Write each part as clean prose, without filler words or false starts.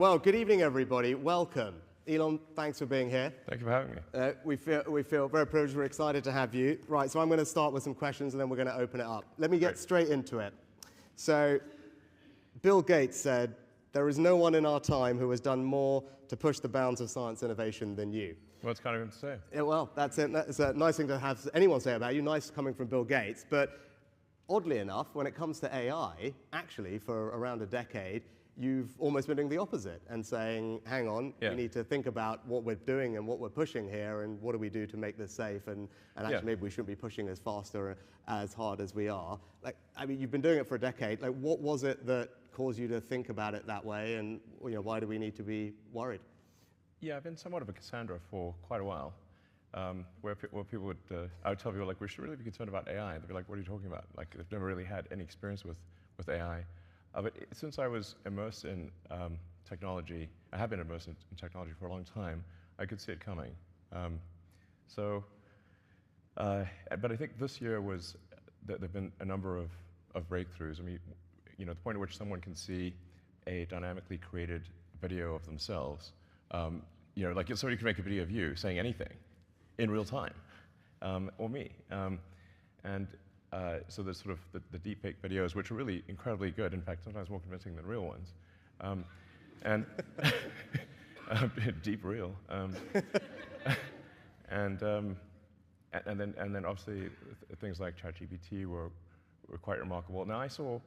Well, good evening, everybody. Welcome. Elon, thanks for being here. Thank you for having me. We feel very privileged. We're excited to have you. Right, so I'm going to start with some questions, and then we're going to open it up. Let me get straight into it. So, Bill Gates said, "There is no one in our time who has done more to push the bounds of science innovation than you." Well, it's kind of him to say. Yeah, well, that's it. That's a nice thing to have anyone say about you. Nice coming from Bill Gates. But oddly enough, when it comes to AI, actually, for around a decade, you've almost been doing the opposite and saying, hang on, we need to think about what we're doing and what we're pushing here and what do we do to make this safe and actually maybe we shouldn't be pushing as fast or as hard as we are. Like, I mean, you've been doing it for a decade. Like, what was it that caused you to think about it that way and why do we need to be worried? Yeah, I've been somewhat of a Cassandra for quite a while, where people would, I would tell people, like, we should really be concerned about AI. They'd be like, what are you talking about? Like, they've never really had any experience with AI. But since I was immersed in technology, I have been immersed in technology for a long time, I could see it coming. But I think this year was, there have been a number of breakthroughs. I mean, the point at which someone can see a dynamically created video of themselves, like somebody can make a video of you saying anything in real time, or me. So there's sort of the deepfake videos, which are really incredibly good. In fact, sometimes more convincing than real ones. And deep real. And then obviously things like ChatGPT were quite remarkable. Now I saw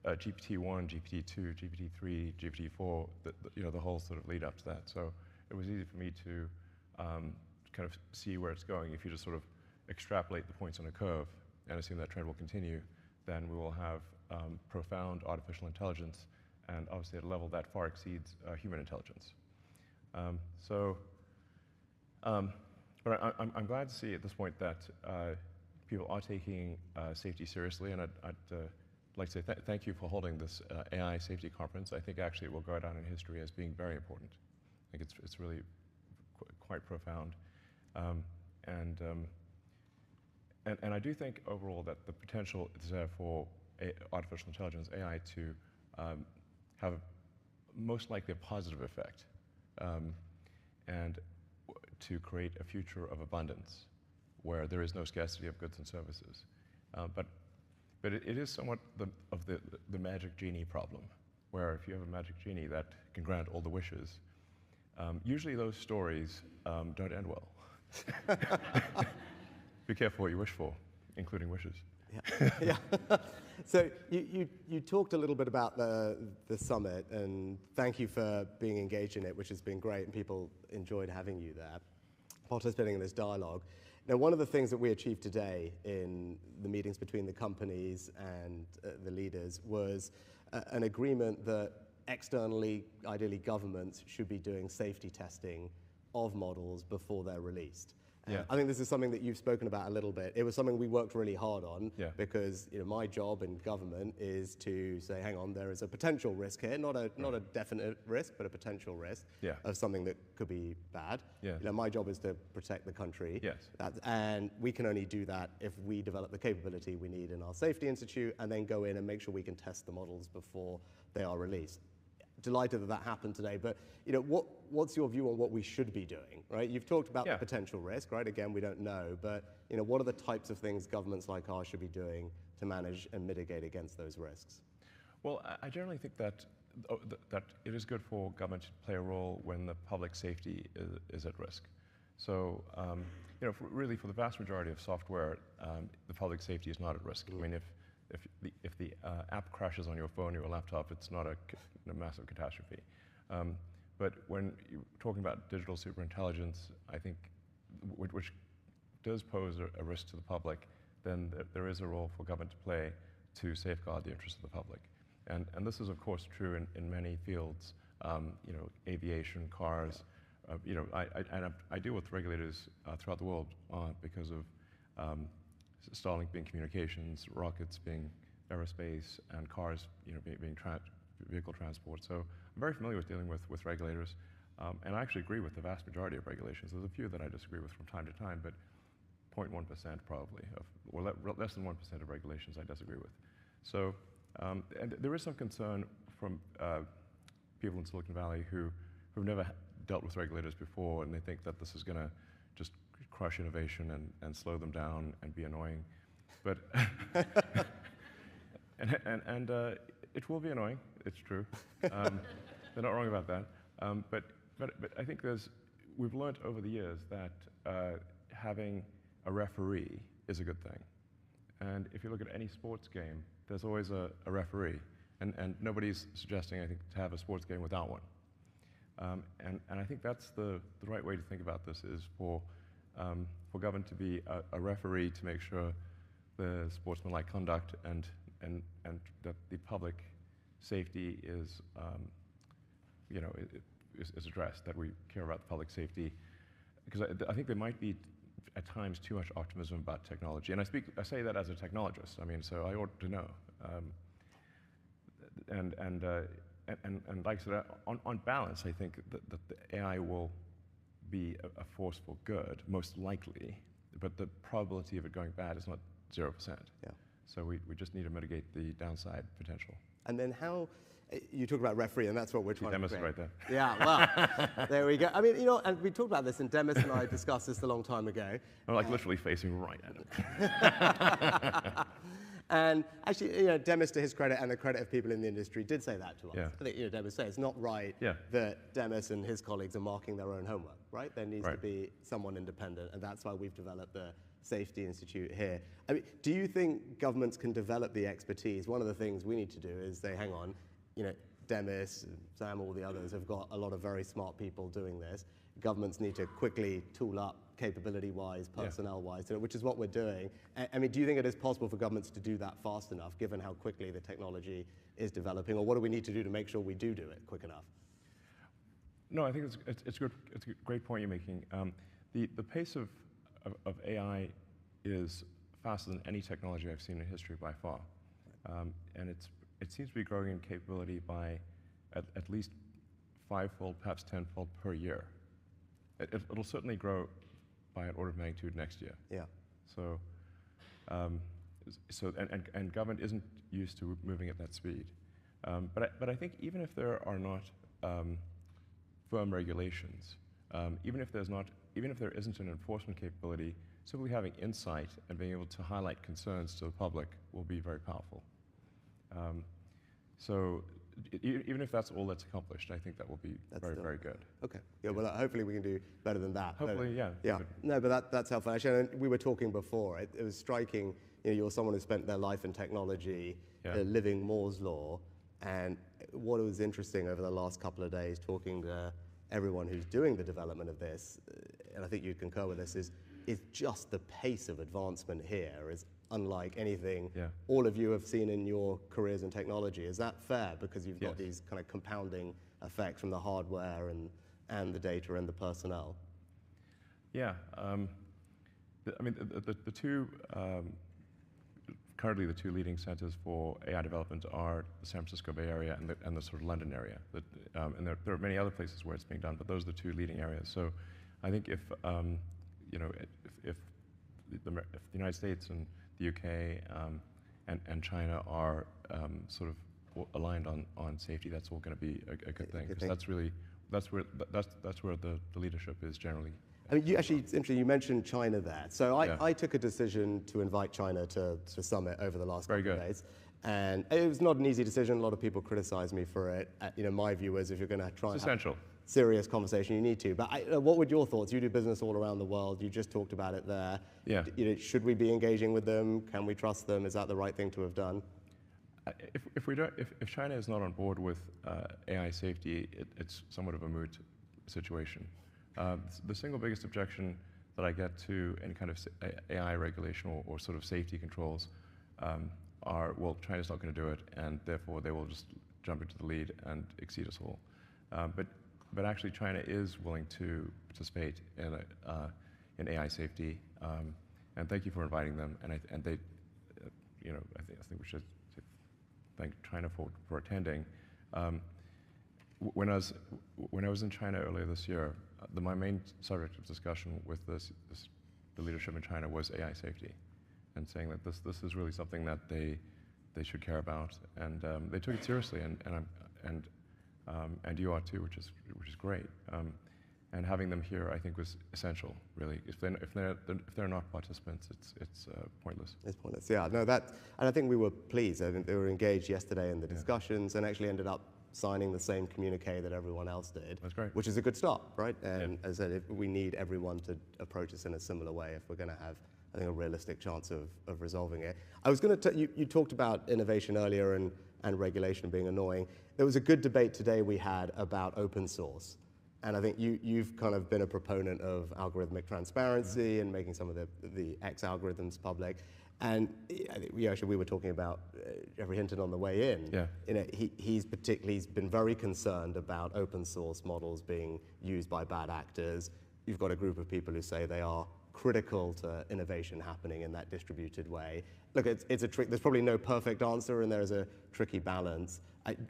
GPT-1, GPT-2, GPT-3, GPT-4, the whole sort of lead up to that. So it was easy for me to kind of see where it's going. If you just sort of extrapolate the points on a curve and assume that trend will continue, then we will have profound artificial intelligence, and obviously at a level that far exceeds human intelligence. But I'm glad to see at this point that people are taking safety seriously, and I'd like to say thank you for holding this AI safety conference. I think actually it will go down in history as being very important. I think it's really quite profound. And I do think overall that the potential is there for artificial intelligence, AI, to have most likely a positive effect and to create a future of abundance where there is no scarcity of goods and services. But it is somewhat of the magic genie problem, where if you have a magic genie that can grant all the wishes, usually those stories don't end well. Be careful what you wish for, including wishes. Yeah. So you talked a little bit about the summit, and thank you for being engaged in it, which has been great, and people enjoyed having you there, participating in this dialogue. Now, one of the things that we achieved today in the meetings between the companies and the leaders was an agreement that externally, ideally governments, should be doing safety testing of models before they're released. Yeah. I think this is something that you've spoken about a little bit. It was something we worked really hard on because my job in government is to say, hang on, there is a potential risk here, not a definite risk, but a potential risk of something that could be bad. Yeah. My job is to protect the country. Yes. And we can only do that if we develop the capability we need in our safety institute and then go in and make sure we can test the models before they are released. Delighted that happened today, but what's your view on what we should be doing, right? You've talked about the potential risk, right? Again, we don't know, but what are the types of things governments like ours should be doing to manage and mitigate against those risks? Well, I generally think that it is good for government to play a role when the public safety is at risk. So, really for the vast majority of software, the public safety is not at risk. I mean, if the app crashes on your phone or your laptop, it's not a massive catastrophe. But when you're talking about digital superintelligence, I think, which does pose a risk to the public, then there is a role for government to play to safeguard the interests of the public. And this is, of course, true in many fields, aviation, cars. I deal with regulators throughout the world because of Starlink being communications, rockets being aerospace, and cars, being vehicle transport. So I'm very familiar with dealing with regulators, and I actually agree with the vast majority of regulations. There's a few that I disagree with from time to time, but 0.1% probably, or less than 1% of regulations I disagree with. So, and there is some concern from people in Silicon Valley who've never dealt with regulators before, and they think that this is going to just crush innovation and slow them down and be annoying. But and it will be annoying. It's true. They're not wrong about that. But I think we've learned over the years that having a referee is a good thing. And if you look at any sports game, there's always a referee. And nobody's suggesting, I think, to have a sports game without one. And I think that's the right way to think about this, is for government to be a referee to make sure the sportsmanlike conduct and that the public safety is, is addressed, that we care about the public safety. Because I think there might be, at times, too much optimism about technology. And I say that as a technologist. I mean, so I ought to know. And like I said, on balance, I think that the AI will be a force for good, most likely, but the probability of it going bad is not 0%. Yeah. So we just need to mitigate the downside potential. And then how, you talk about referee, and that's what we're trying to Demis create. right there. Yeah, well, there we go. I mean, and we talked about this, and Demis and I discussed this a long time ago. I'm like literally facing right at him. And actually, Demis, to his credit and the credit of people in the industry, did say that to us. Yeah. I think, Demis said it's not right that Demis and his colleagues are marking their own homework, right? There needs to be someone independent, and that's why we've developed the Safety Institute here. I mean, do you think governments can develop the expertise? One of the things we need to do is say, hang on, Demis, Sam, all the others have got a lot of very smart people doing this. Governments need to quickly tool up capability-wise, personnel-wise, which is what we're doing. I mean, do you think it is possible for governments to do that fast enough, given how quickly the technology is developing, or what do we need to do to make sure we do it quick enough? No, I think it's good. It's a great point you're making. The pace of AI is faster than any technology I've seen in history by far, and it seems to be growing in capability by at least 5-fold, perhaps 10-fold per year. It'll certainly grow by an order of magnitude next year. Yeah. So, and government isn't used to moving at that speed. But I think even if there are not firm regulations, even if there isn't an enforcement capability, simply having insight and being able to highlight concerns to the public will be very powerful. So even if that's all that's accomplished, I think that will be very good. Okay. Yeah, well, hopefully we can do better than that. Hopefully, yeah. Yeah. No, but that's helpful. Actually, we were talking before. It was striking. You're someone who spent their life in technology, living Moore's law. And what was interesting over the last couple of days, talking to everyone who's doing the development of this, and I think you'd concur with this, is just the pace of advancement here is unlike anything all of you have seen in your careers in technology. Is that fair? Because you've got these kind of compounding effects from the hardware and the data and the personnel. Yeah. I mean, the two, currently the two leading centers for AI development are the San Francisco Bay Area and the sort of London area. And there are many other places where it's being done, but those are the two leading areas. So I think if the United States and the UK and China are sort of aligned on safety, that's all going to be a good thing, because that's where the leadership is generally. I mean, it's interesting, you mentioned China there. So I took a decision to invite China to the summit over the last couple of days. And it was not an easy decision. A lot of people criticized me for it. My view was, if you're going to try and have serious conversation, you need to. But what were your thoughts? You do business all around the world. You just talked about it there. Yeah. Should we be engaging with them? Can we trust them? Is that the right thing to have done? If China is not on board with AI safety, it's somewhat of a moot situation. The single biggest objection that I get to any kind of AI regulation or sort of safety controls are, well, China's not going to do it, and therefore they will just jump into the lead and exceed us all. But actually, China is willing to participate in AI safety, and thank you for inviting them. And they, I think we should thank China for attending. When I was in China earlier this year, my main subject of discussion with the leadership in China was AI safety, and saying that this is really something that they should care about, and they took it seriously, and and you are too, which is great. And having them here, I think, was essential. Really, if they're not participants, it's pointless. It's pointless. Yeah, no, and I think we were pleased. I think they were engaged yesterday in the discussions and actually ended up signing the same communique that everyone else did. That's great. Which is a good start, right? And as I said, we need everyone to approach this in a similar way if we're going to have, I think, a realistic chance of resolving it. I was going to you talked about innovation earlier and regulation being annoying. There was a good debate today we had about open source. And I think you've kind of been a proponent of algorithmic transparency and making some of the X algorithms public. And I think we were talking about Jeffrey Hinton on the way in. Yeah. You know, he's been very concerned about open source models being used by bad actors. You've got a group of people who say they are critical to innovation happening in that distributed way. Look, it's a trick. There's probably no perfect answer, and there's a tricky balance.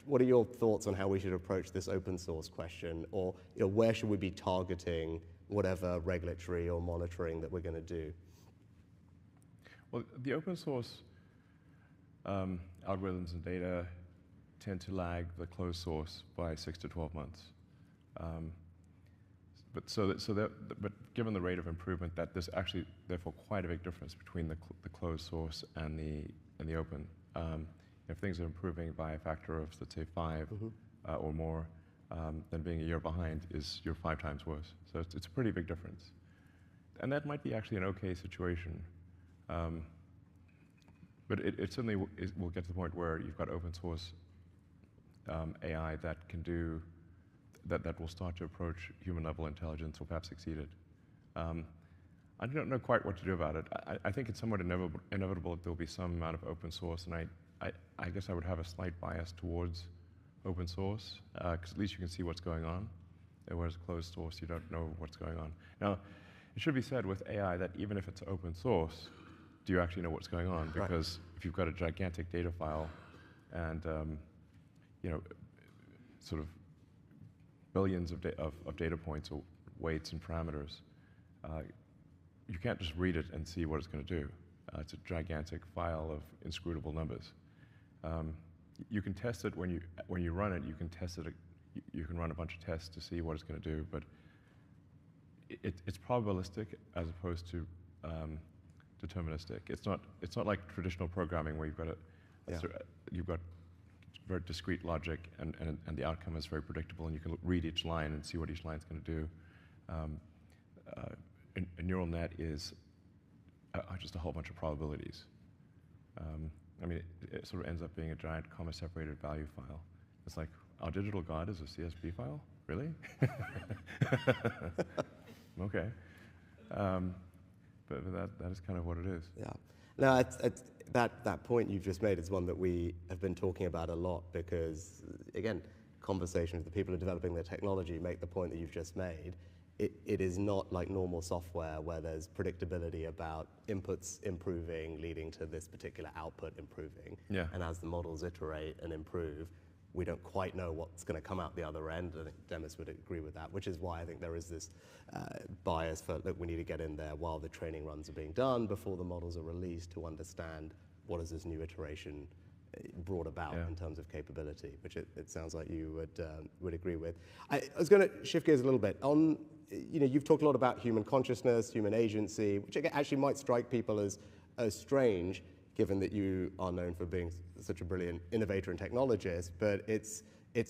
What are your thoughts on how we should approach this open source question, or where should we be targeting whatever regulatory or monitoring that we're going to do? Well, the open source algorithms and data tend to lag the closed source by 6 to 12 months. But given the rate of improvement, there's actually therefore quite a big difference between the closed source and the open. If things are improving by a factor of, let's say, 5 or more, then being a year behind you're 5 times worse. So it's a pretty big difference, and that might be actually an okay situation. But it certainly will get to the point where you've got open source AI that can do that will start to approach human level intelligence, or perhaps exceed it. I don't know quite what to do about it. I think it's somewhat inevitable that there'll be some amount of open source, and I guess I would have a slight bias towards open source, because at least you can see what's going on, whereas closed source, you don't know what's going on. Now, it should be said with AI that even if it's open source, do you actually know what's going on? Because if you've got a gigantic data file and sort of billions of data points or weights and parameters, you can't just read it and see what it's going to do. It's a gigantic file of inscrutable numbers. You can test it when you run it. You can test it. You can run a bunch of tests to see what it's going to do, but it's probabilistic as opposed to deterministic. It's not like traditional programming where you've got very discrete logic and the outcome is very predictable, and you can read each line and see what each line's going to do. A neural net is just a whole bunch of probabilities. I mean, it sort of ends up being a giant comma-separated value file. It's like, our digital God is a CSV file? Really? Okay. But that is kind of what it is. Yeah. No, that point you've just made is one that we have been talking about a lot because, again, conversations with the people who are developing the technology make the point that you've just made. It is not like normal software where there's predictability about inputs improving leading to this particular output improving. Yeah. And as the models iterate and improve, we don't quite know what's going to come out the other end. I think Demis would agree with that, which is why I think there is this bias for, look, we need to get in there while the training runs are being done, before the models are released, to understand what is this new iteration brought about in terms of capability, which it sounds like you would agree with. I was going to shift gears a little bit. You've talked a lot about human consciousness, human agency, which actually might strike people as strange, given that you are known for being such a brilliant innovator and technologist, but it's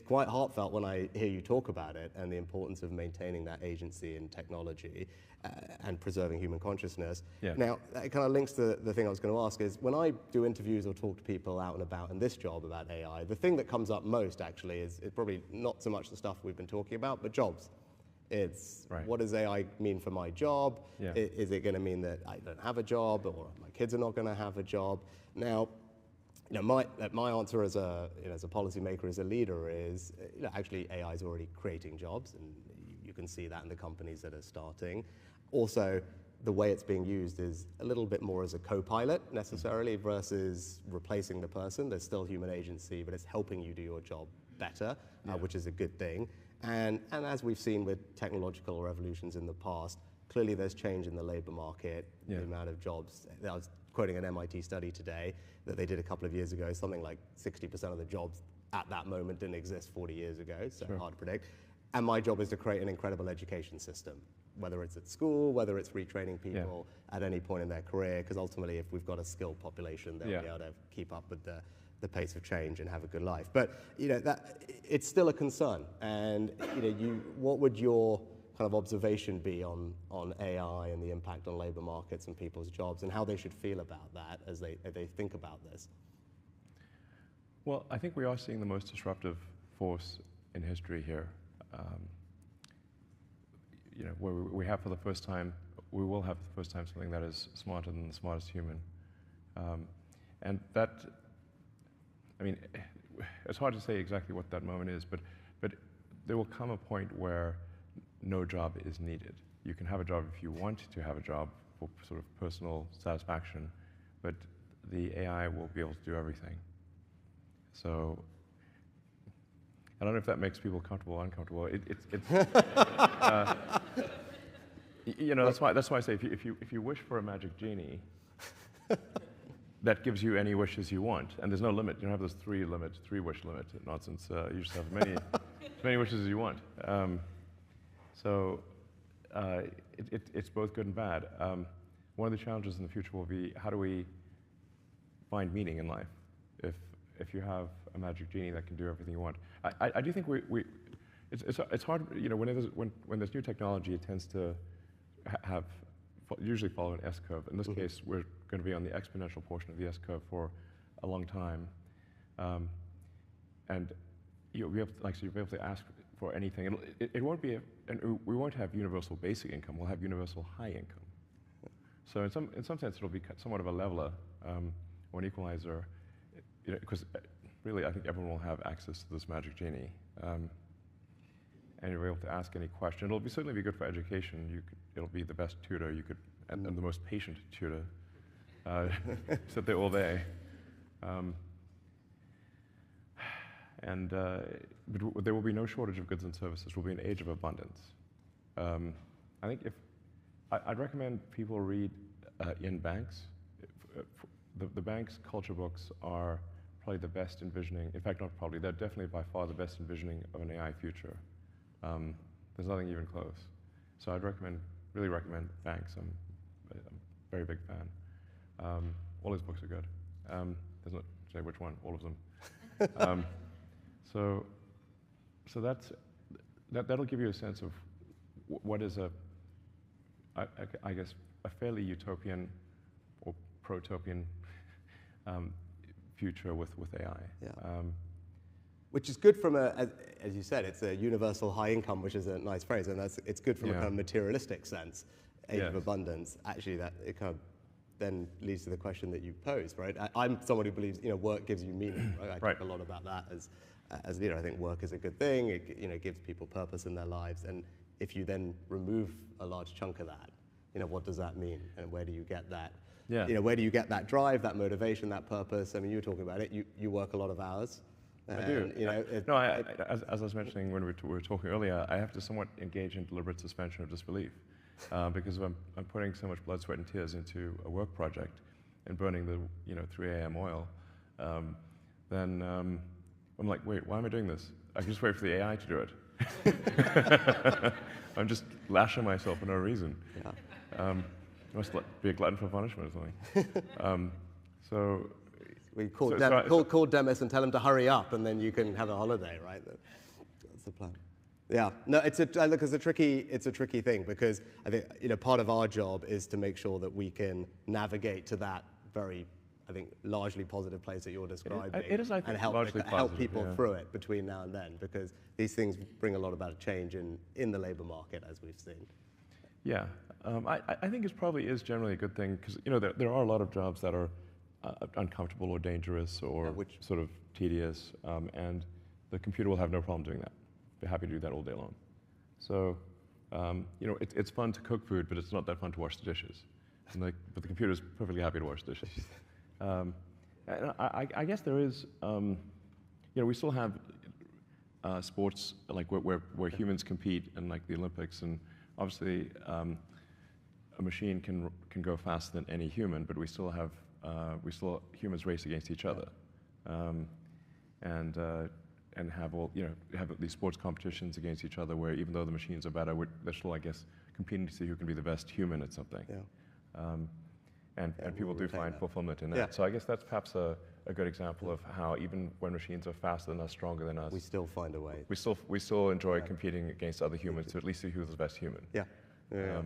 quite heartfelt when I hear you talk about it and the importance of maintaining that agency in technology and preserving human consciousness. Yeah. Now, that kind of links to the thing I was going to ask is, when I do interviews or talk to people out and about in this job about AI, the thing that comes up most actually is probably not so much the stuff we've been talking about, but jobs. It's what does AI mean for my job? Yeah. Is it going to mean that I don't have a job, or my kids are not going to have a job? Now, my answer as a policymaker, as a leader, is actually AI is already creating jobs, and you can see that in the companies that are starting. Also, the way it's being used is a little bit more as a co-pilot necessarily versus replacing the person. There's still human agency, but it's helping you do your job better, which is a good thing. And as we've seen with technological revolutions in the past, clearly there's change in the labor market, the amount of jobs. I was quoting an MIT study today that they did a couple of years ago, something like 60% of the jobs at that moment didn't exist 40 years ago, so Sure. hard to predict. And my job is to create an incredible education system, whether it's at school, whether it's retraining people at any point in their career, because ultimately if we've got a skilled population, they'll be able to keep up with the pace of change and have a good life. But it's still a concern. And what would your kind of observation be on AI and the impact on labor markets and people's jobs, and how they should feel about that as they think about this? Well, I think we are seeing the most disruptive force in history here. Where we have for the first time, we will have for the first time something that is smarter than the smartest human. And that, I mean, it's hard to say exactly what that moment is, but there will come a point where no job is needed. You can have a job if you want to have a job for sort of personal satisfaction, but the AI will be able to do everything. So I don't know if that makes people comfortable or uncomfortable. That's why I say if you wish for a magic genie, that gives you any wishes you want, and there's no limit. You don't have this three wish limit nonsense. You just have as many wishes as you want. It's both good and bad. One of the challenges in the future will be, how do we find meaning in life if you have a magic genie that can do everything you want? I do think it's hard, when there's new technology, it tends to usually follow an S-curve. In this case, we're going to be on the exponential portion of the S-curve for a long time. And you'll be able to ask for anything. It won't be, and we won't have universal basic income, we'll have universal high income. So in some sense, it'll be somewhat of a leveler or an equalizer, because really, I think everyone will have access to this magic genie. And you'll be able to ask any question. It'll certainly be good for education. It'll be the best tutor you could, and the most patient tutor. Sit there all day. But there will be no shortage of goods and services. We'll be an age of abundance. I think I'd recommend people read Ian Banks. The Banks culture books are probably the best envisioning, in fact, not probably, they're definitely by far the best envisioning of an AI future. There's nothing even close. So I'd really recommend Banks. I'm a very big fan. All his books are good. There's not say which one, all of them. So that'll give you a sense of what is I guess, a fairly utopian or protopian future with AI. Yeah. Which is good from as you said, it's a universal high income, which is a nice phrase, and it's good from a kind of materialistic sense, age of abundance. Actually, that it kind of then leads to the question that you posed, right? I'm someone who believes work gives you meaning, right? I talk a lot about that as I think work is a good thing. It gives people purpose in their lives, and if you then remove a large chunk of that, what does that mean, and where do you get that? Yeah. Where do you get that drive, that motivation, that purpose? I mean, you were talking about it. You work a lot of hours. I do. As I was mentioning when we were talking earlier, I have to somewhat engage in deliberate suspension of disbelief because if I'm putting so much blood, sweat, and tears into a work project and burning the 3 a.m. oil, then I'm like, wait, why am I doing this? I can just wait for the AI to do it. I'm just lashing myself for no reason. Yeah. I must be a glutton for punishment or something. We call Demis and tell him to hurry up, and then you can have a holiday, right? That's the plan. Yeah, no, it's a tricky thing, because I think part of our job is to make sure that we can navigate to that very, I think, largely positive place that you're describing, it is, I think, and help people through it between now and then, because these things bring a lot about a change in the labor market, as we've seen. Yeah, I think it probably is generally a good thing, because there are a lot of jobs that are uncomfortable or dangerous or sort of tedious, and the computer will have no problem doing that. They're happy to do that all day long. So, it's fun to cook food, but it's not that fun to wash the dishes. But the computer is perfectly happy to wash dishes. And I guess there is, we still have sports like where humans compete in like the Olympics, and obviously a machine can go faster than any human, but we still humans race against each other. and have have these sports competitions against each other where even though the machines are better, they're still, I guess, competing to see who can be the best human at something. Yeah. And people do find fulfillment in that. Yeah. So I guess that's perhaps a good example of how even when machines are faster than us, stronger than us, We still find a way. we still enjoy competing against other humans to at least see who's the best human. Yeah.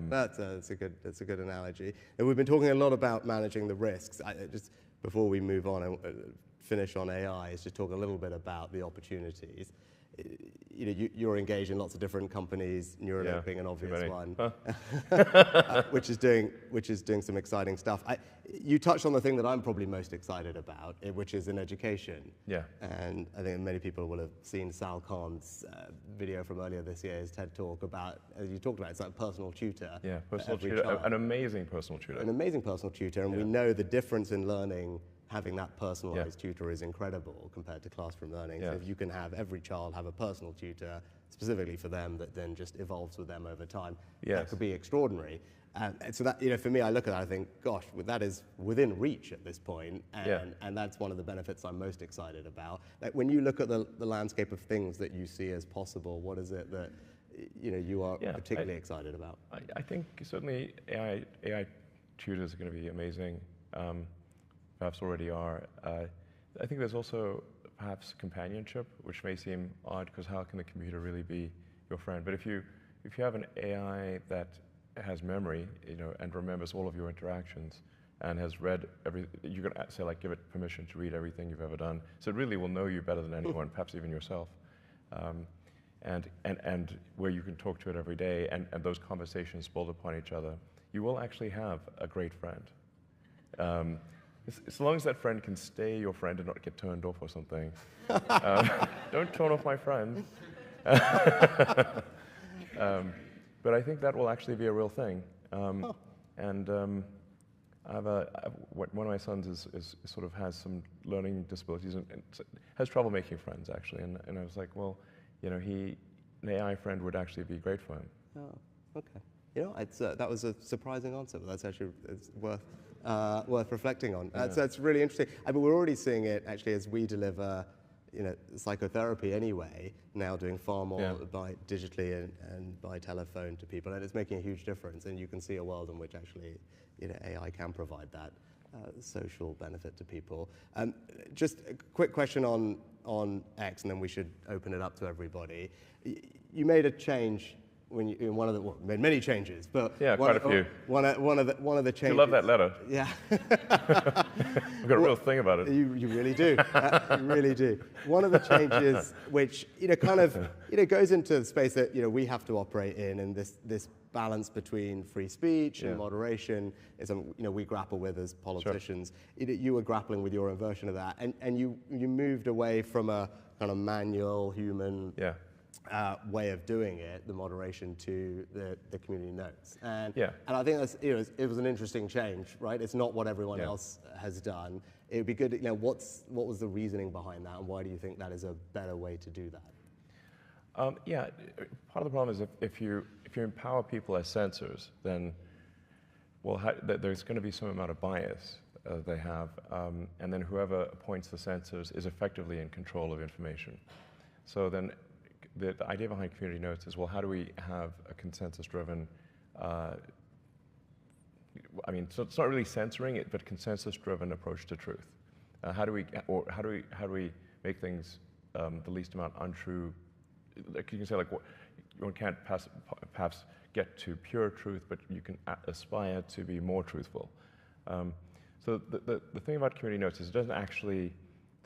That's a good analogy. And we've been talking a lot about managing the risks. Just before we move on and finish on AI, is just talk a little bit about the opportunities. You're engaged in lots of different companies, Neuralink being an obvious one, which is doing some exciting stuff. You touched on the thing that I'm probably most excited about, which is in education. Yeah. And I think many people will have seen Sal Khan's video from earlier this year, his TED Talk about, as you talked about, it's like personal tutor. Yeah, personal every tutor, child. an amazing personal tutor. An amazing personal tutor, and we know the difference in learning. Having that personalized tutor is incredible compared to classroom learning. So if you can have every child have a personal tutor specifically for them that then just evolves with them over time, that could be extraordinary. And so that, for me, I look at that, I think, gosh, that is within reach at this point, and that's one of the benefits I'm most excited about. Like when you look at the landscape of things that you see as possible, what is it that you are particularly excited about? I think certainly AI tutors are going to be amazing. Perhaps already are. I think there's also perhaps companionship, which may seem odd because how can the computer really be your friend? But if you have an AI that has memory, and remembers all of your interactions and has read you can say like give it permission to read everything you've ever done. So it really will know you better than anyone, perhaps even yourself. And where you can talk to it every day, and those conversations build upon each other, you will actually have a great friend. As long as that friend can stay your friend and not get turned off or something. Don't turn off my friend. But I think that will actually be a real thing. And one of my sons is sort of has some learning disabilities and has trouble making friends actually. And I was like, well, an AI friend would actually be great for him. Oh, okay. That was a surprising answer, but that's actually worth reflecting on. So it's really interesting. I mean, we're already seeing it actually as we deliver, psychotherapy anyway, now doing far more by digitally and by telephone to people, and it's making a huge difference. And you can see a world in which actually, AI can provide that social benefit to people. Just a quick question on X, and then we should open it up to everybody. You made a change. Made many changes, but quite a few. One of the changes. You love that letter. Yeah. I've got a real thing about it. You really do. You really do. One of the changes, which kind of goes into the space that we have to operate in, and this balance between free speech and moderation is something we grapple with as politicians. Sure. You were grappling with your own version of that, and you moved away from a kind of manual human. Way of doing it, the moderation, to the community notes, and I think that's it was an interesting change, right? It's not what everyone else has done. It would be good. What was the reasoning behind that, and why do you think that is a better way to do that? Part of the problem is if you empower people as sensors, then there's going to be some amount of bias they have, and then whoever appoints the sensors is effectively in control of information. So then. The idea behind community notes is, well, how do we have a consensus-driven, so it's not really censoring it, but consensus-driven approach to truth. How do we make things the least amount untrue? Like you can say, like, one can't perhaps get to pure truth, but you can aspire to be more truthful. So the thing about community notes is it doesn't actually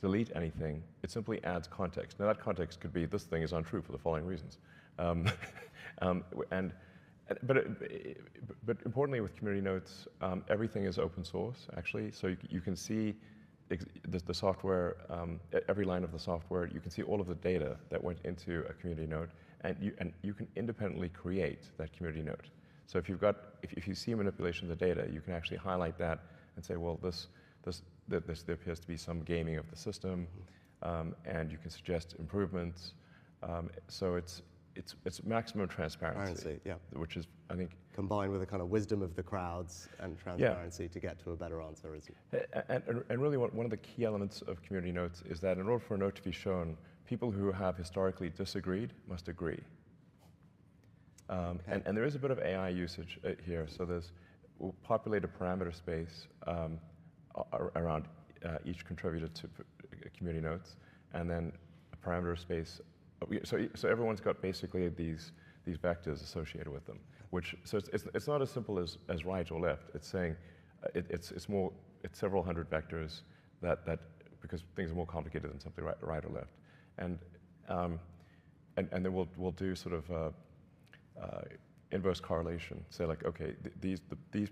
delete anything, it simply adds context. Now that context could be, this thing is untrue for the following reasons. But importantly with community notes, everything is open source actually, so you can see the software, every line of the software, you can see all of the data that went into a community note, and you can independently create that community note. So if you see manipulation of the data, you can actually highlight that and say, well, there appears to be some gaming of the system, and you can suggest improvements. So it's maximum transparency, which is, I think, combined with a kind of wisdom of the crowds and transparency to get to a better answer, isn't it? And really, one of the key elements of community notes is that in order for a note to be shown, people who have historically disagreed must agree. Okay. And there is a bit of AI usage here. So we'll populate a parameter space around each contributor to community notes, and then a parameter space. So everyone's got basically these vectors associated with them. So it's not as simple as right or left. It's saying it's several hundred vectors that because things are more complicated than simply right or left. And then we'll do sort of inverse correlation. Say like, okay, these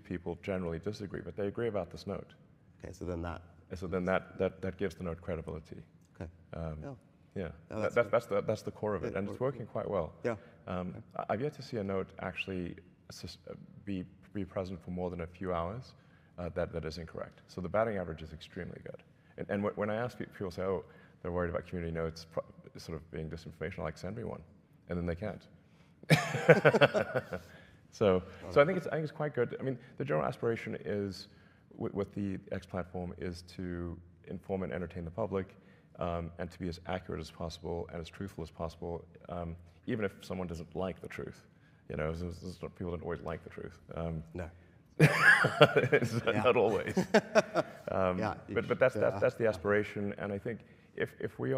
people generally disagree, but they agree about this note. Okay, so then that gives the note credibility. Okay. Yeah, Oh, that's the core of it, and it's working quite well. Yeah. I've yet to see a note actually be present for more than a few hours that is incorrect. So the batting average is extremely good. And when I ask people, say, oh, they're worried about community notes sort of being disinformation, I'm like, send me one, and then they can't. So I think it's quite good. I mean, the general aspiration is with the X platform is to inform and entertain the public, and to be as accurate as possible and as truthful as possible, even if someone doesn't like the truth. You know, people don't always like the truth. No. Not always. But that's the aspiration, and I think if we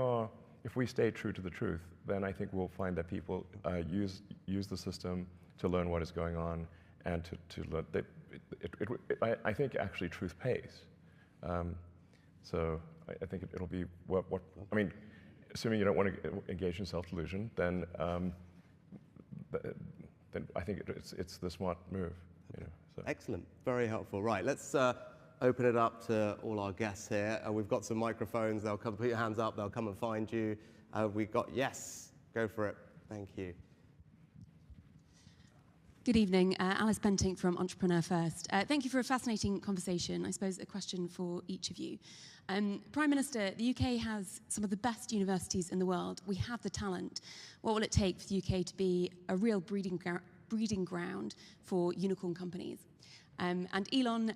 stay true to the truth, then I think we'll find that people use the system to learn what is going on, and to learn. I think actually truth pays. So I think it'll be what I mean. Assuming you don't want to engage in self-delusion, then I think it's the smart move. You know, so. Excellent, very helpful. Right, let's open it up to all our guests here. We've got some microphones. They'll come. Put your hands up. They'll come and find you. We've got yes. Go for it. Thank you. Good evening, Alice Bentinck from Entrepreneur First. Thank you for a fascinating conversation. I suppose a question for each of you. Prime Minister, the UK has some of the best universities in the world. We have the talent. What will it take for the UK to be a real breeding ground for unicorn companies? And Elon,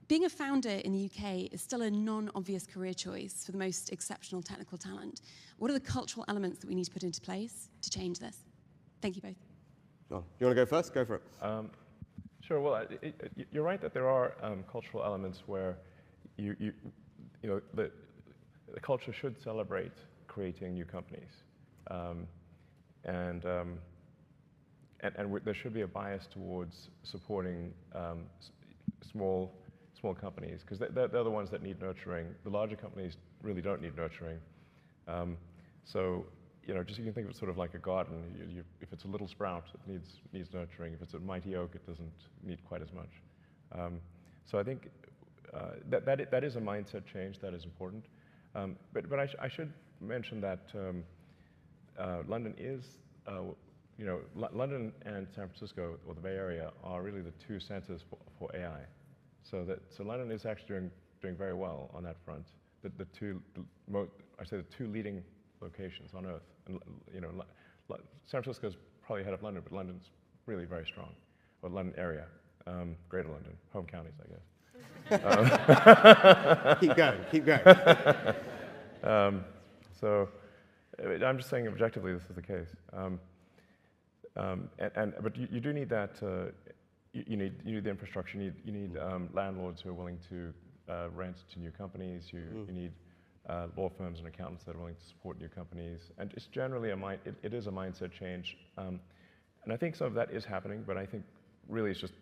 being a founder in the UK is still a non-obvious career choice for the most exceptional technical talent. What are the cultural elements that we need to put into place to change this? Thank you both. John, you want to go first? Go for it. Sure. Well, you're right that there are cultural elements where you know the culture should celebrate creating new companies, and there should be a bias towards supporting small companies, because they're the ones that need nurturing. The larger companies really don't need nurturing. So you know, just you can think of it sort of like a garden. If it's a little sprout, it needs nurturing. If it's a mighty oak, it doesn't need quite as much. So I think that is a mindset change that is important. But I should mention that London is, you know, London and San Francisco, or the Bay Area, are really the two centers for AI. So London is actually doing very well on that front. The two leading locations on Earth, and you know, San Francisco's probably ahead of London, but London's really very strong, or London area, Greater London, home counties, I guess. Keep going. So I'm just saying objectively this is the case, but you do need that. You need the infrastructure. You need landlords who are willing to rent to new companies. You need law firms and accountants that are willing to support new companies, and it's generally it is a mindset change, and I think some of that is happening. But I think really it's just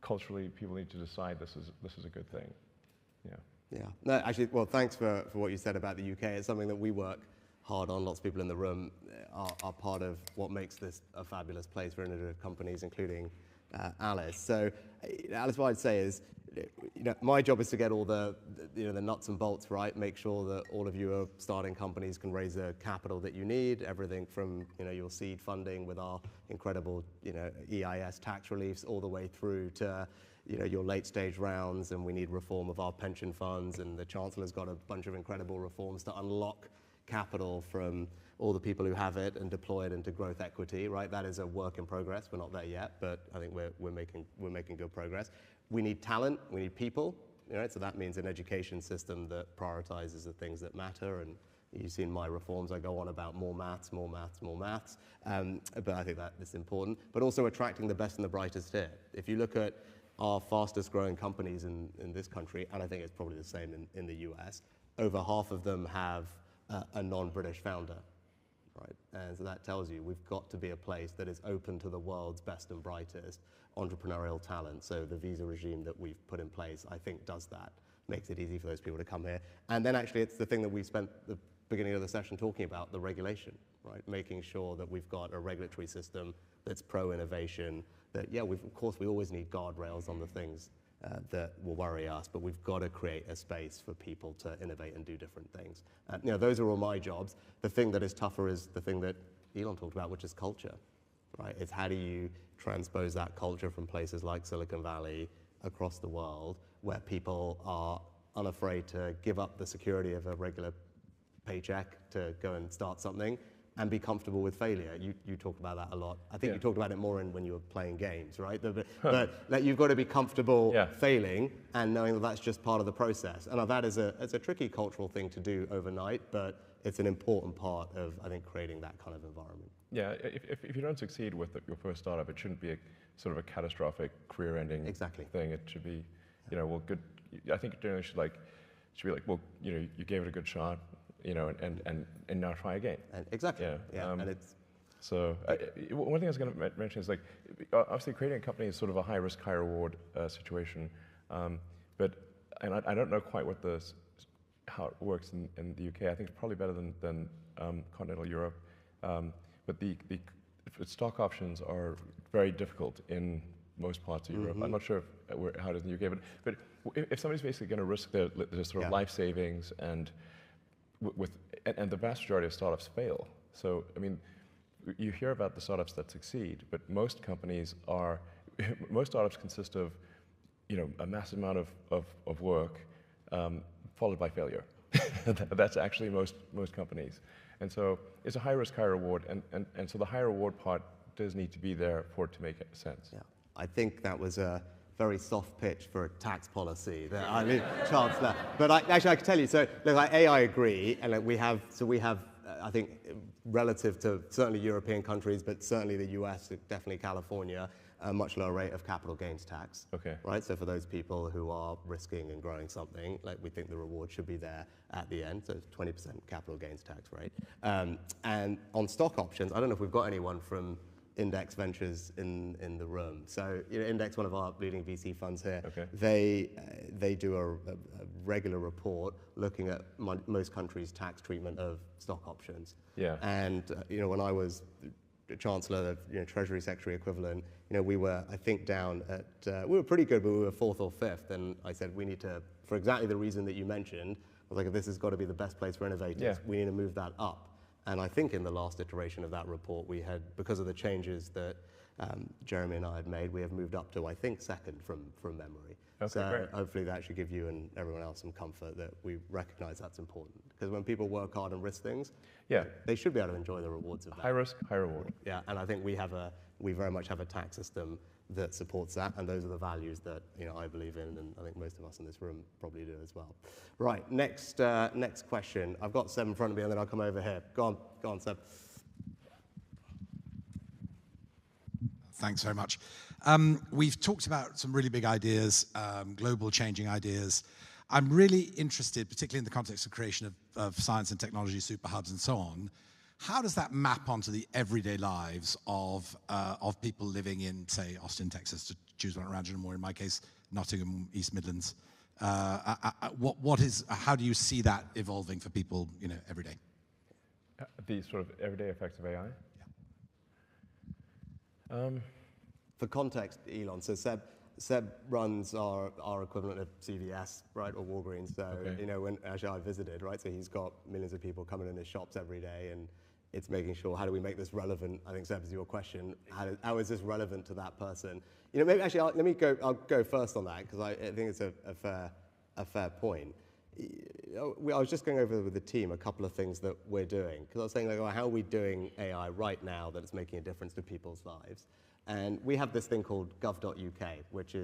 culturally people need to decide this is a good thing. Yeah. No, actually, well, thanks for what you said about the UK. It's something that we work hard on. Lots of people in the room are part of what makes this a fabulous place for innovative companies, including Alice. So, Alice, what I'd say is, you know, my job is to get all the nuts and bolts right, make sure that all of you are starting companies can raise the capital that you need, everything from, you know, your seed funding with our incredible, you know, EIS tax reliefs, all the way through to, you know, your late stage rounds, and we need reform of our pension funds, and the Chancellor's got a bunch of incredible reforms to unlock capital from all the people who have it and deploy it into growth equity, right? That is a work in progress. We're not there yet, but I think we're making good progress. We need talent, we need people, you know, so that means an education system that prioritizes the things that matter, and, You've seen my reforms. I go on about more maths, more maths, more maths. But I think that is important. But also attracting the best and the brightest here. If you look at our fastest growing companies in this country, and I think it's probably the same in the US, over half of them have a non-British founder. Right? And so that tells you we've got to be a place that is open to the world's best and brightest entrepreneurial talent. So the visa regime that we've put in place, I think, does that, makes it easy for those people to come here. And then actually it's the thing that we spent the beginning of the session talking about, the regulation, right? Making sure that we've got a regulatory system that's pro-innovation, that, yeah, of course we always need guardrails on the things that will worry us, but we've got to create a space for people to innovate and do different things. Those are all my jobs. The thing that is tougher is the thing that Elon talked about, which is culture, right? It's how do you transpose that culture from places like Silicon Valley across the world, where people are unafraid to give up the security of a regular paycheck to go and start something and be comfortable with failure. You talk about that a lot. I think you talked about it more when you were playing games, right? But like, you've got to be comfortable failing and knowing that that's just part of the process. And that is it's a tricky cultural thing to do overnight, but it's an important part of, I think, creating that kind of environment. Yeah, if you don't succeed with your first startup, it shouldn't be a sort of a catastrophic career-ending thing. It should be, well, good. I think generally should be like, well, you gave it a good shot, and now try again. And exactly. And it's so one thing I was going to mention is, like, obviously creating a company is sort of a high risk, high reward situation, but I don't know quite how it works in the UK. I think it's probably better than continental Europe, but the stock options are very difficult in most parts of Europe. I'm not sure how it is in the UK, but if somebody's basically going to risk their sort of life savings and the vast majority of startups fail. So, I mean, you hear about the startups that succeed, but most startups consist of, a massive amount of work followed by failure. That's actually most companies. And so it's a high risk, high reward, and so the high reward part does need to be there for it to make sense. Yeah, I think that was a very soft pitch for a tax policy. Chancellor. But I can tell you, so look, I agree, and we have, I think, relative to certainly European countries, but certainly the US, definitely California, a much lower rate of capital gains tax. Okay. Right. So for those people who are risking and growing something, like, we think the reward should be there at the end. So it's 20% capital gains tax rate. And on stock options, I don't know if we've got anyone from Index Ventures in the room. So Index, one of our leading VC funds here, they do a regular report looking at most countries' tax treatment of stock options. Yeah. And when I was Chancellor, Treasury Secretary equivalent, we were, I think, down at, we were pretty good, but we were 4th or 5th. And I said, we need to, for exactly the reason that you mentioned, I was like, this has got to be the best place for innovators. We need to move that up. And I think in the last iteration of that report, we had, because of the changes that Jeremy and I had made, we have moved up to, I think, 2nd from memory. Okay, so great. Hopefully that should give you and everyone else some comfort that we recognize that's important. Because when people work hard and risk things, they should be able to enjoy the rewards of that. High risk, high reward. Yeah, and I think we very much have a tax system that supports that, and those are the values that I believe in, and I think most of us in this room probably do as well. Right, next question. I've got Seb in front of me, and then I'll come over here. Go on, Seb. Thanks very much. We've talked about some really big ideas, global changing ideas. I'm really interested, particularly in the context of creation of science and technology super hubs and so on. How does that map onto the everyday lives of people living in, say, Austin, Texas, to choose one around you, or in my case, Nottingham, East Midlands? How do you see that evolving for people, every day? The sort of everyday effects of AI? Yeah. For context, Elon, so Seb runs our equivalent of CVS, right, or Walgreens. So, when actually I visited, right, so he's got millions of people coming in his shops every day, and it's making sure, how do we make this relevant? I think, Seb, is your question. How is this relevant to that person? Maybe actually, I'll go first on that, because I think it's a fair point. I was just going over with the team a couple of things that we're doing, because I was saying, how are we doing AI right now that it's making a difference to people's lives? And we have this thing called gov.uk, which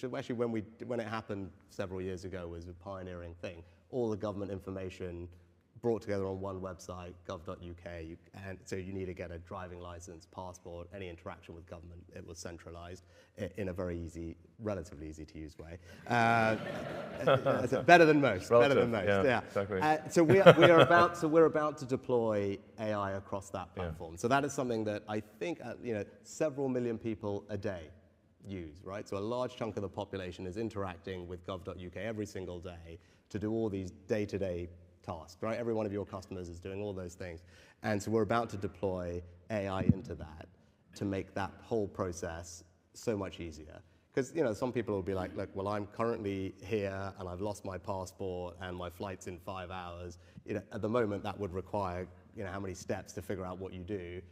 actually, when it happened several years ago, was a pioneering thing. All the government information brought together on one website, gov.uk, and so you need to get a driving license, passport, any interaction with government. It was centralized in a very easy, relatively easy to use way. Better than most. Better than most. Yeah. Exactly. So we're about to deploy AI across that platform. Yeah. So that is something that I think several million people a day use, right? So a large chunk of the population is interacting with gov.uk every single day to do all these day-to-day tasks, right? Every one of your customers is doing all those things. And so we're about to deploy AI into that to make that whole process so much easier. Because some people will be like, look, well, I'm currently here and I've lost my passport and my flight's in 5 hours. At the moment, that would require how many steps to figure out what you do.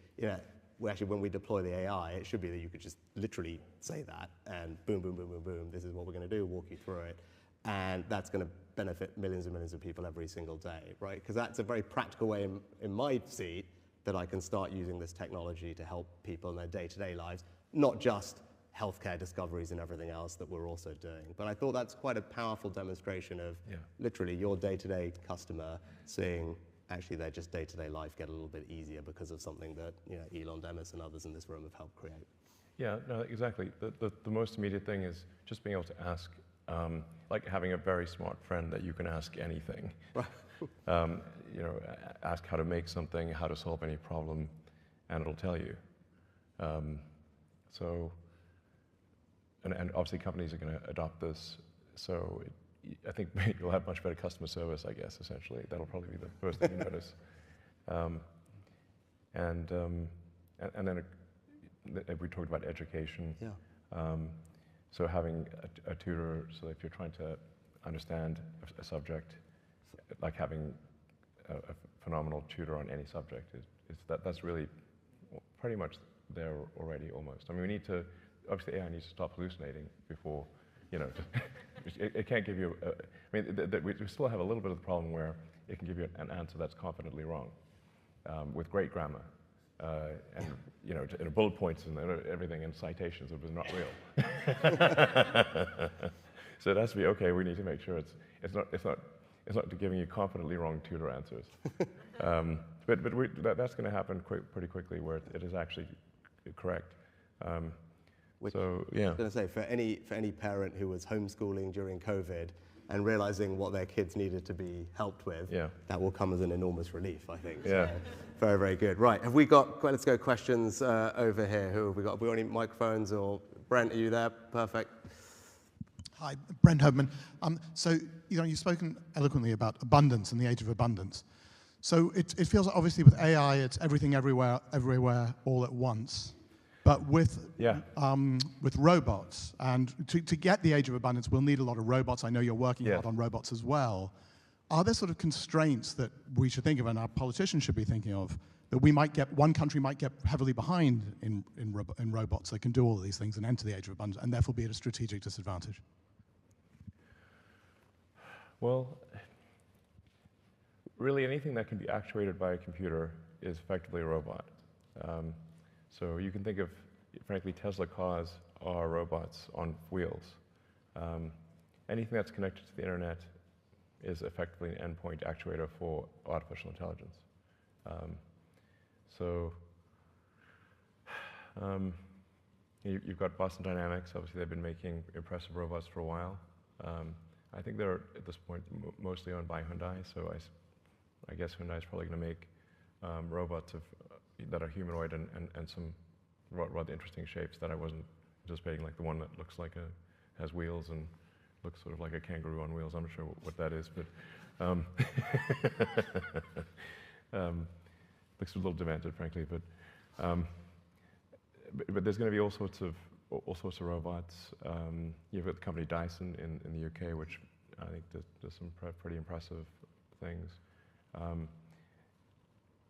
Actually, when we deploy the AI, it should be that you could just literally say that and boom, boom, boom, boom, boom. This is what we're going to do. Walk you through it, and that's going to benefit millions and millions of people every single day, right? Because that's a very practical way in my seat that I can start using this technology to help people in their day-to-day lives, not just healthcare discoveries and everything else that we're also doing. But I thought that's quite a powerful demonstration of literally your day-to-day customer seeing actually their just day-to-day life get a little bit easier because of something that Elon Demis and others in this room have helped create. Yeah, no, exactly. The most immediate thing is just being able to ask, like having a very smart friend that you can ask anything. Right. Ask how to make something, how to solve any problem, and it'll tell you. And obviously companies are going to adopt this, so I think you'll have much better customer service, I guess, essentially. That'll probably be the first thing you notice. And then we talked about education. Yeah. So having a tutor, so if you're trying to understand a subject, like having a phenomenal tutor on any subject, that's really pretty much there already, almost. I mean, we need to, obviously AI needs to stop hallucinating before, it can't give you, we still have a little bit of the problem where it can give you an answer that's confidently wrong, with great grammar, and bullet points and everything and citations that was not real. So it has to be, okay, we need to make sure it's not giving you confidently wrong tutor answers. But that's going to happen pretty quickly where it is actually correct. Which, so, I was going to say, for any parent who was homeschooling during COVID and realizing what their kids needed to be helped with, that will come as an enormous relief, I think. Yeah. So, very, very good. Right, have we got, let's go questions over here. Who have we got? Have we got any microphones? Or Brent, are you there? Perfect. Hi, Brent Hobman. So, you've spoken eloquently about abundance and the age of abundance. So it feels like obviously with AI, it's everything everywhere, all at once. But with robots, and to get the age of abundance, we'll need a lot of robots. I know you're working a lot on robots as well. Are there sort of constraints that we should think of, and our politicians should be thinking of, that one country might get heavily behind in robots that can do all of these things and enter the age of abundance, and therefore be at a strategic disadvantage? Well, really anything that can be actuated by a computer is effectively a robot. So you can think of, frankly, Tesla cars are robots on wheels. Anything that's connected to the internet is effectively an endpoint actuator for artificial intelligence. You've got Boston Dynamics. Obviously, they've been making impressive robots for a while. I think they're, at this point, mostly owned by Hyundai, so I guess Hyundai is probably going to make robots that are humanoid and some rather interesting shapes that I wasn't anticipating, like the one that looks like has wheels and looks sort of like a kangaroo on wheels. I'm not sure what that is, but looks a little demented, frankly. But there's going to be all sorts of robots. You've got the company Dyson in the UK, which I think does some pretty impressive things.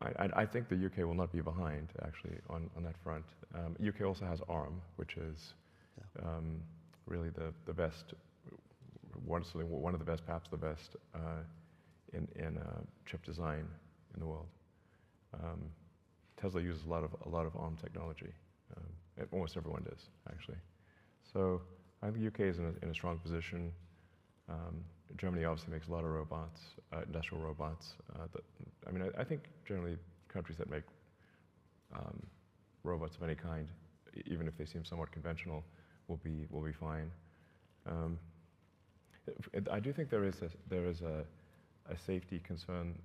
I think the UK will not be behind, actually, on that front. UK also has ARM, which is really the best, one of the best, perhaps the best, in chip design in the world. Tesla uses a lot of ARM technology. Almost everyone does, actually. So I think the UK is in a strong position. Germany obviously makes a lot of robots, industrial robots. I think generally countries that make robots of any kind, even if they seem somewhat conventional, will be fine. I do think there is a safety concern,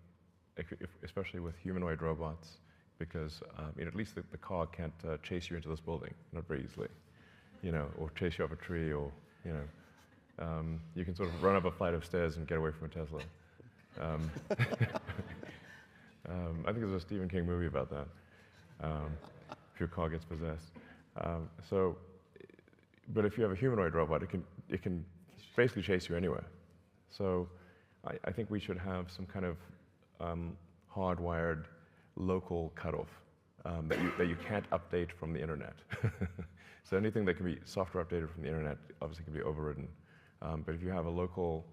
especially with humanoid robots, because at least the car can't chase you into this building, not very easily, or chase you up a tree, or you can sort of run up a flight of stairs and get away from a Tesla. I think there's a Stephen King movie about that. If your car gets possessed. But if you have a humanoid robot, it can basically chase you anywhere. So I think we should have some kind of hardwired local cutoff that you can't update from the internet. So anything that can be software updated from the internet obviously can be overridden. But if you have a local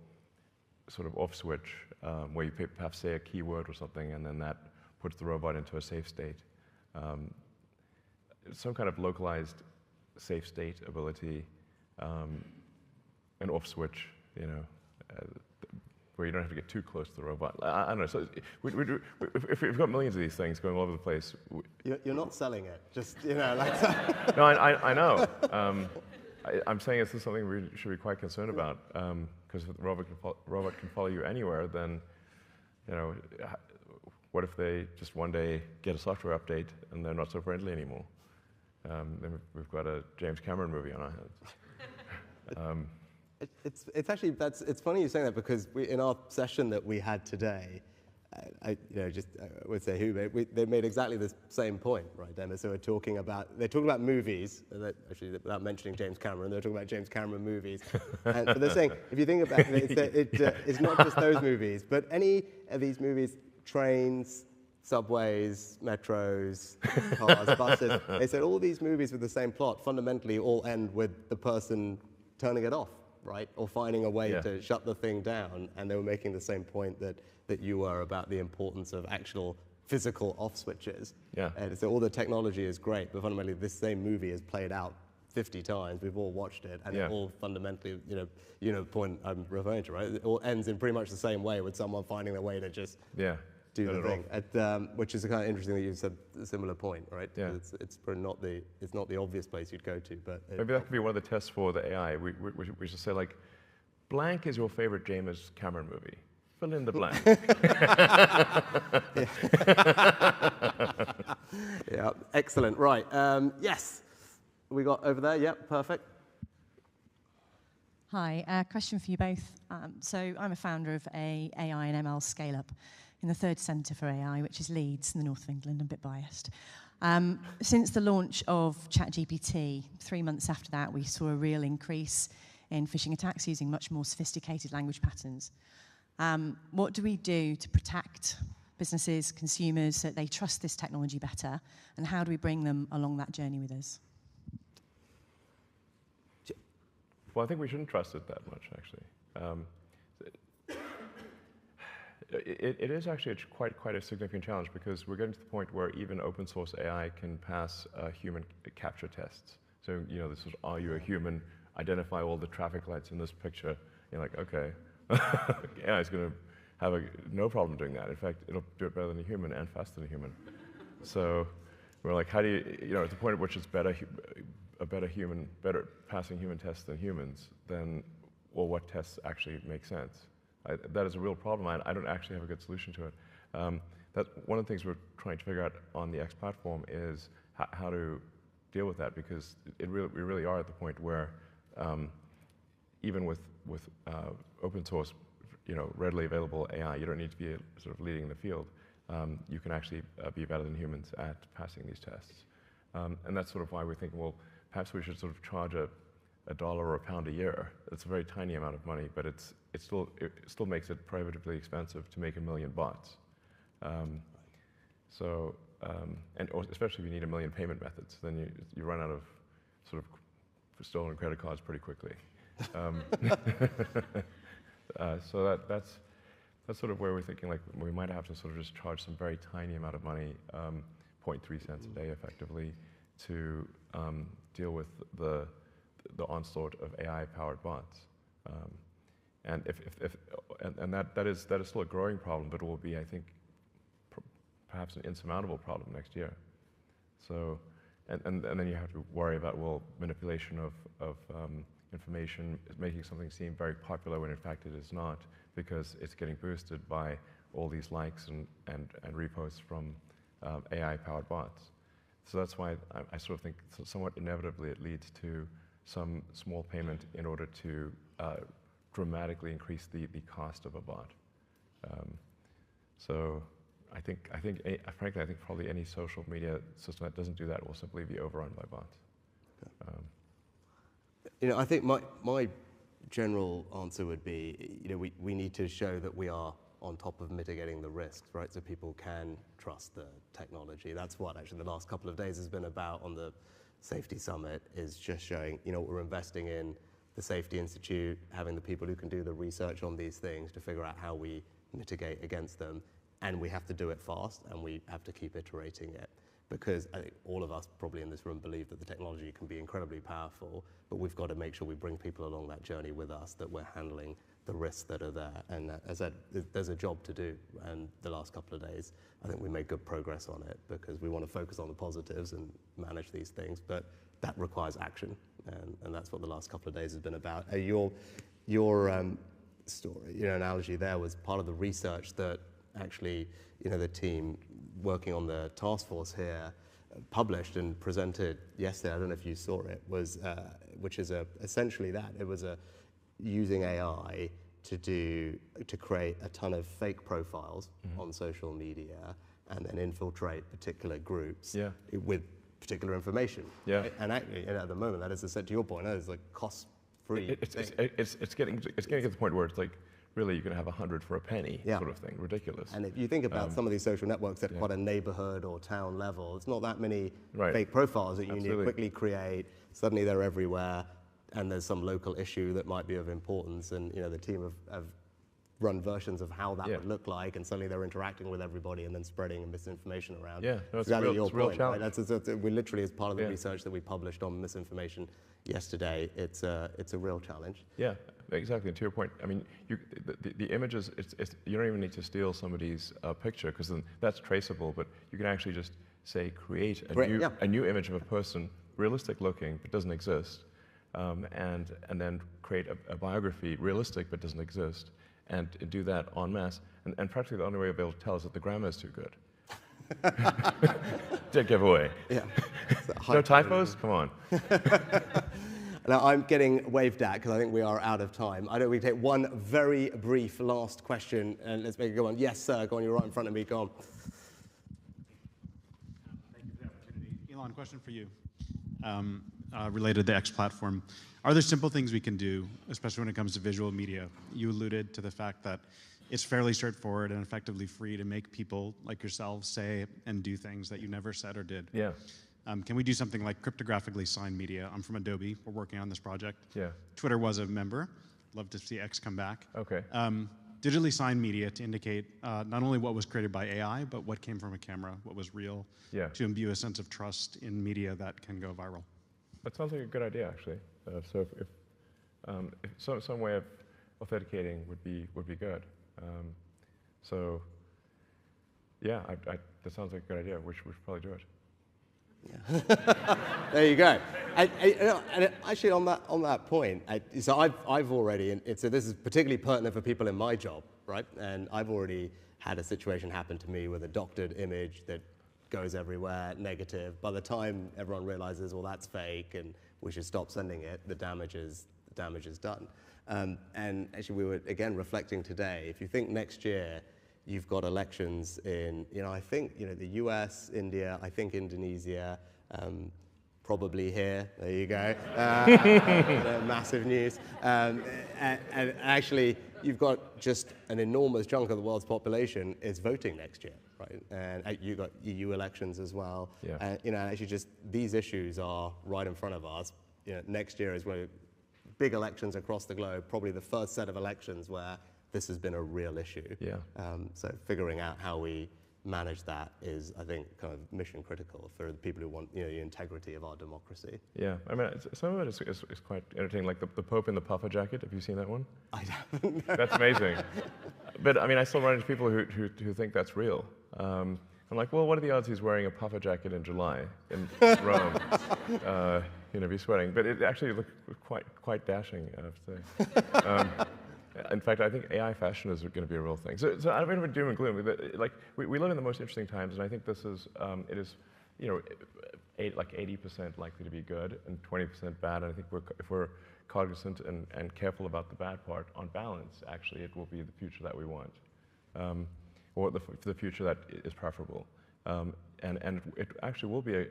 sort of off switch where you perhaps say a keyword or something, and then that puts the robot into a safe state, some kind of localized safe state ability, an off switch, where you don't have to get too close to the robot. I don't know. So if we've got millions of these things going all over the place. You're not selling it, just, like No, I know. I'm saying this is something we should be quite concerned about, because if the robot can follow you anywhere, then, what if they just one day get a software update and they're not so friendly anymore? Then we've got a James Cameron movie on our hands. It's actually, it's funny you saying that, because in our session that we had today, I would say they made exactly the same point, right, Emma? So they're talking about movies, actually without mentioning James Cameron, they're talking about James Cameron movies. But they're saying, if you think about it, it's not just those movies, but any of these movies, trains, subways, metros, cars, buses, they said all these movies with the same plot fundamentally all end with the person turning it off, right? Or finding a way to shut the thing down. And they were making the same point that you were about the importance of actual physical off switches. Yeah. And so all the technology is great, but fundamentally this same movie is played out 50 times. We've all watched it, and it all fundamentally, the point I'm referring to, right? It all ends in pretty much the same way, with someone finding their way to just do the thing. Which is kind of interesting that you said a similar point, right? Yeah. It's probably not the obvious place you'd go to, but maybe that could be one of the tests for the AI. We should say, like, blank is your favorite James Cameron movie. Fill in the blank. Yeah, excellent. Right. Yes, we got over there. Yep, perfect. Hi, question for you both. So I'm a founder of a AI and ML scale-up in the third centre for AI, which is Leeds in the north of England. I'm a bit biased. Since the launch of ChatGPT, 3 months after that, we saw a real increase in phishing attacks using much more sophisticated language patterns. What do we do to protect businesses, consumers, so that they trust this technology better? And how do we bring them along that journey with us? Well, I think we shouldn't trust it that much, actually. It is actually quite a significant challenge, because we're getting to the point where even open source AI can pass human capture tests. So, this is, are you a human? Identify all the traffic lights in this picture. You're like, okay. AI is going to have no problem doing that. In fact, it'll do it better than a human and faster than a human. So we're like, how do you, at the point at which it's better passing human tests than humans, then, well, what tests actually make sense? That is a real problem. I don't actually have a good solution to it. That's one of the things we're trying to figure out on the X platform is how to deal with that, because we really are at the point where even with open source, readily available AI, you don't need to be sort of leading the field. You can actually be better than humans at passing these tests. And that's sort of why we're thinking, well, perhaps we should sort of charge a $1 or £1 a year. It's a very tiny amount of money, but it still makes it prohibitively expensive to make 1 million bots. And especially if you need 1 million payment methods, then you run out of sort of stolen credit cards pretty quickly. So that's sort of where we're thinking, like, we might have to sort of just charge some very tiny amount of money, 0.3 cents a day effectively, to deal with the onslaught of AI-powered bots. And that is still a growing problem, but it will be, I think, perhaps an insurmountable problem next year. So, and then you have to worry about, well, manipulation of information, making something seem very popular when in fact it is not, because it's getting boosted by all these likes and reposts from AI-powered bots. So that's why I sort of think somewhat inevitably it leads to some small payment in order to dramatically increase the cost of a bot. So frankly, I think probably any social media system that doesn't do that will simply be overrun by bots. I think my general answer would be, we need to show that we are on top of mitigating the risks, right? So people can trust the technology. That's what actually the last couple of days has been about on the Safety Summit, is just showing, we're investing in the Safety Institute, having the people who can do the research on these things to figure out how we mitigate against them. And we have to do it fast, and we have to keep iterating it. Because I think all of us probably in this room believe that the technology can be incredibly powerful, but we've got to make sure we bring people along that journey with us, that we're handling the risks that are there. And as I said, there's a job to do. And the last couple of days, I think we made good progress on it, because we want to focus on the positives and manage these things, but that requires action. And that's what the last couple of days has been about. Your story, analogy there was part of the research that actually, the team working on the task force here published and presented yesterday. I don't know if you saw it. Was which is essentially that it was using AI to create a ton of fake profiles on social media and then infiltrate particular groups with particular information. Yeah. Right? And actually, at the moment, that is, to your point, that is like cost-free. It's getting to the point where it's like, really, you can have 100 for a penny, sort of thing. Ridiculous. And if you think about some of these social networks at quite a neighborhood or town level, it's not that many fake profiles that you need to quickly create. Suddenly they're everywhere, and there's some local issue that might be of importance, and the team have run versions of how that would look like, and suddenly they're interacting with everybody and then spreading misinformation around. Yeah, no, it's exactly a real challenge. Right? We literally, as part of the research that we published on misinformation yesterday, it's a real challenge. Yeah, exactly. And to your point, I mean, the images, you don't even need to steal somebody's picture, because then that's traceable, but you can actually just say, create a new image of a person, realistic looking, but doesn't exist, and then create a biography, realistic, but doesn't exist, and do that en masse. And practically the only way you'll be able to tell is that the grammar is too good. Dead giveaway. Yeah. No typos? Come on. Now, I'm getting waved at because I think we are out of time. I know we take one very brief last question, and let's make it go on. Yes, sir. Go on. You're right in front of me. Go on. Thank you for the opportunity. Elon, question for you. Related to the X platform. Are there simple things we can do, especially when it comes to visual media? You alluded to the fact that it's fairly straightforward and effectively free to make people like yourselves say and do things that you never said or did. Yeah. Can we do something like cryptographically signed media? I'm from Adobe. We're working on this project. Yeah. Twitter was a member. Love to see X come back. Okay. Digitally signed media to indicate not only what was created by AI, but what came from a camera, what was real, to imbue a sense of trust in media that can go viral. That sounds like a good idea, actually. So if some way of authenticating would be good. So yeah, that sounds like a good idea. We should probably do it. Yeah. There you go. And actually, on that point, so I've already, so this is particularly pertinent for people in my job, right? And I've already had a situation happen to me with a doctored image that goes everywhere, negative. By the time everyone realizes, well, that's fake, and we should stop sending it, the damage is done. And actually, we were again reflecting today. If you think next year, you've got elections in, I think, the US, India, I think Indonesia, probably here. There you go. Massive news. And actually, you've got just an enormous chunk of the world's population is voting next year, right? And you've got EU elections as well. Yeah. Actually, just these issues are right in front of us. Next year is where big elections across the globe, probably the first set of elections where this has been a real issue. Yeah. So figuring out how we manage that is, I think, kind of mission critical for the people who want, the integrity of our democracy. Yeah, I mean, some of it is quite entertaining, like the Pope in the puffer jacket. Have you seen that one? I haven't. That's amazing. But I mean, I still run into people who think that's real. I'm like, well, what are the odds he's wearing a puffer jacket in July in Rome? Be sweating. But it actually looked quite dashing, I have to say. In fact, I think AI fashion is going to be a real thing. So I don't mean doom and gloom. But like we live in the most interesting times, and I think this is it is, like 80% likely to be good and 20% bad. And I think if we're cognizant and careful about the bad part, on balance, actually, it will be the future that we want, or the future that is preferable. And it actually will be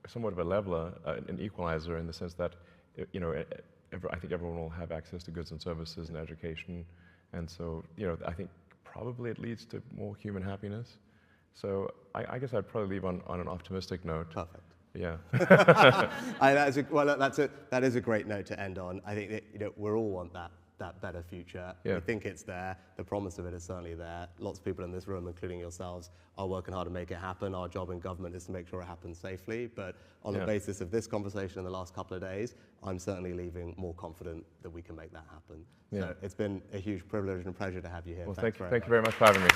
somewhat of a leveler, an equalizer, in the sense that I think everyone will have access to goods and services and education, and so I think probably it leads to more human happiness. So I guess I'd probably leave on an optimistic note. Perfect. Yeah. That is a great note to end on. I think that we all want that better future. Yeah. We think it's there. The promise of it is certainly there. Lots of people in this room, including yourselves, are working hard to make it happen. Our job in government is to make sure it happens safely. But on the basis of this conversation in the last couple of days, I'm certainly leaving more confident that we can make that happen. Yeah. So it's been a huge privilege and pleasure to have you here. Well, thank you very very much for having me.